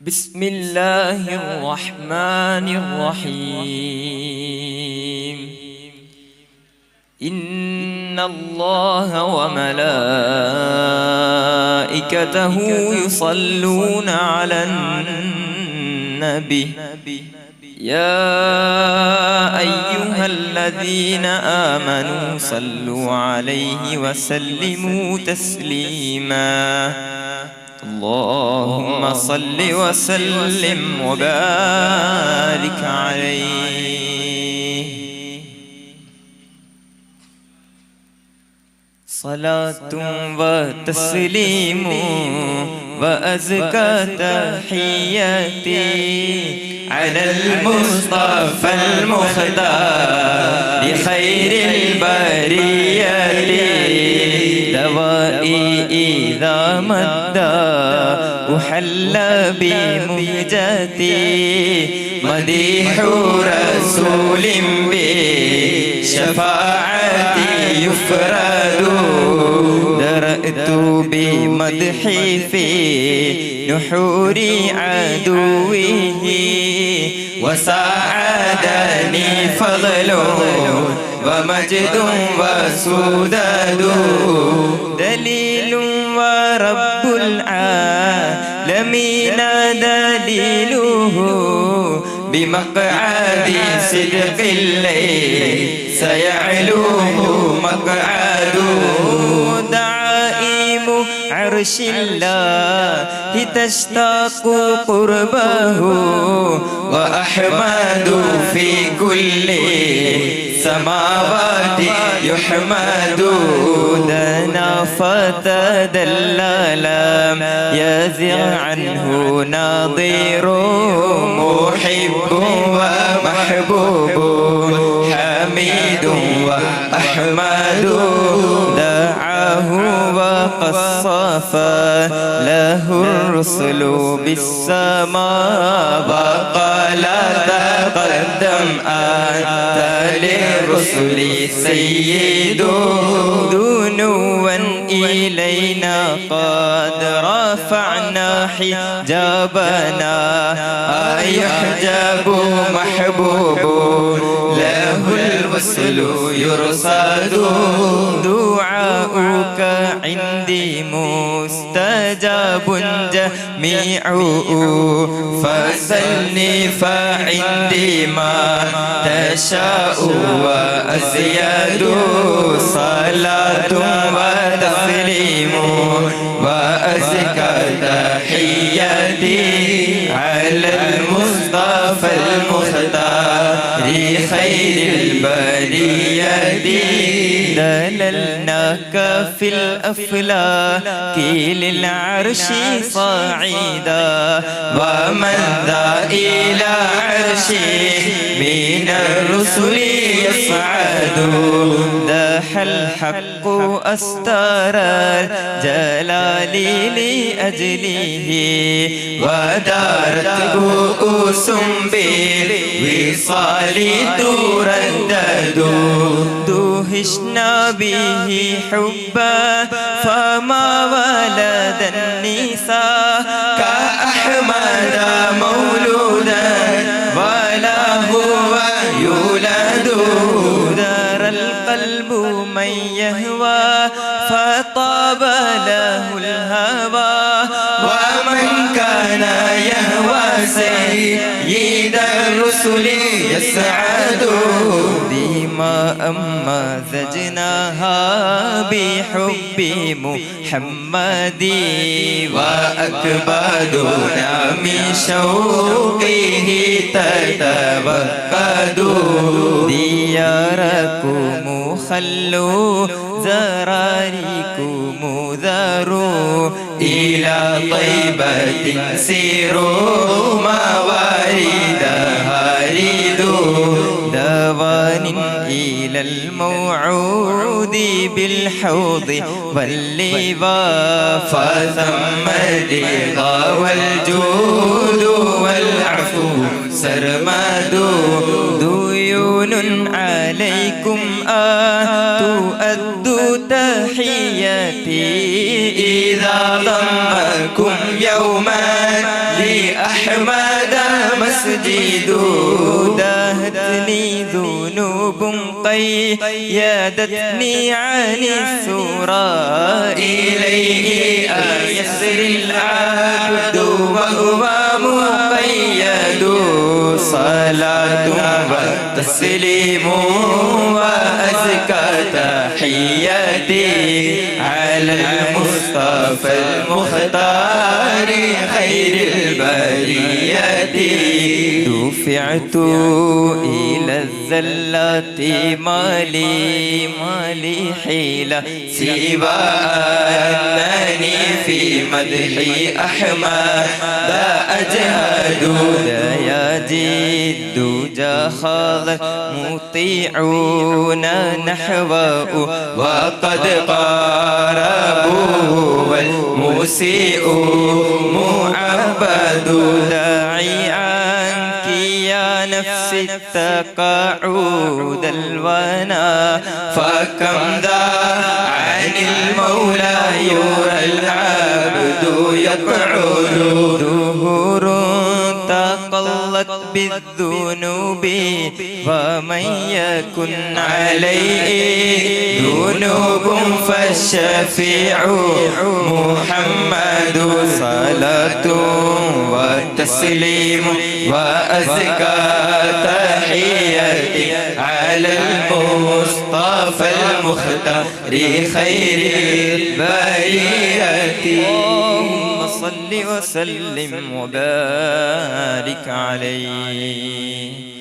بسم الله الرحمن الرحيم إن الله وملائكته يصلون على النبي يا أيها الذين آمنوا صلوا عليه وسلموا تسليما اللهم صل وسلم وبارك عليه صلاة وتسليم وأزكى تحياتي على المصطفى المختار خير البرية دوائي إذا مدى أحل بمهجتي مديح رسول بشفاعتي يفرد درأت بمدحي في نحور عدوه وساعدني فضل ومجد وسداد دليل ورب العالمين دليله بمقعد صدق ليس يعلوه مقعد دعائم عرش الله تشتاق قربه وأحمد في كل سماوات يحمد دنا فتدلل يزغ عنه ناظر محب ومحبوب حميد وأحمد دعاه وقصفا له الرسل بالسماء وقال تقدم أنت للرسل سيد دنوا إلينا قد رفعنا حجابنا أيحجب محبوب له الوصل يرصد دعاؤك عندي مستجاب جميع فسلني فعندي ما تشاء وأزيد صلاة وتسليم وأزكى تحياتي على المصطفى المختار خير البرية دللناك في الأفلاك للعرش صاعدا ومن ذا إلى عرشه من الرسل يصعد داح الحق أستار الجلال لأجله ودارت كؤوس بالوصال تردد دهشنا به حبا فما ولد النساء كأحمد مولودا ولا هو يولد دار القلب من يهوى فطاب له الهوى ومن كان يهوى سيد الرسل يسعد بما مزجناها بحب محمد وأكبادنا من شوقه تتوقد دياركم خلوا زراريكم ذروا إلى طيبة سيروا مواردها ريدوا دوان إلى الموعود بالحوض واللواء فثم الرضا والجود والعفو سرمد ديون عليكم تؤدوا تحياتي إذا ضمكم يوما لأحد أحمد مسجد داهتني ذنوب قيدتني عن الثرى إليه يسر العبد وهو مقيد صلاة وتسليم وأزكى تحياتي على المصطفى المختار خير البرية دفعت إلى الزلات مالي حيلة سوى أنني في مدحي أحمد أجهد يا جد جاخذ مطيعون نحوه وقد قاربوا والمسيء معبد داعي عنك يا نفسي التقاعد الونا فكم ذا عن المولى يرى العبد يقعد دهور تقلت بالذنوب ومن يكن عليه ذنوب فالشفيع محمد صلاة وتسليم وأزكى تحياتي على المصطفى المختار خير البرية اللهم صل وسلم وبارك عليه.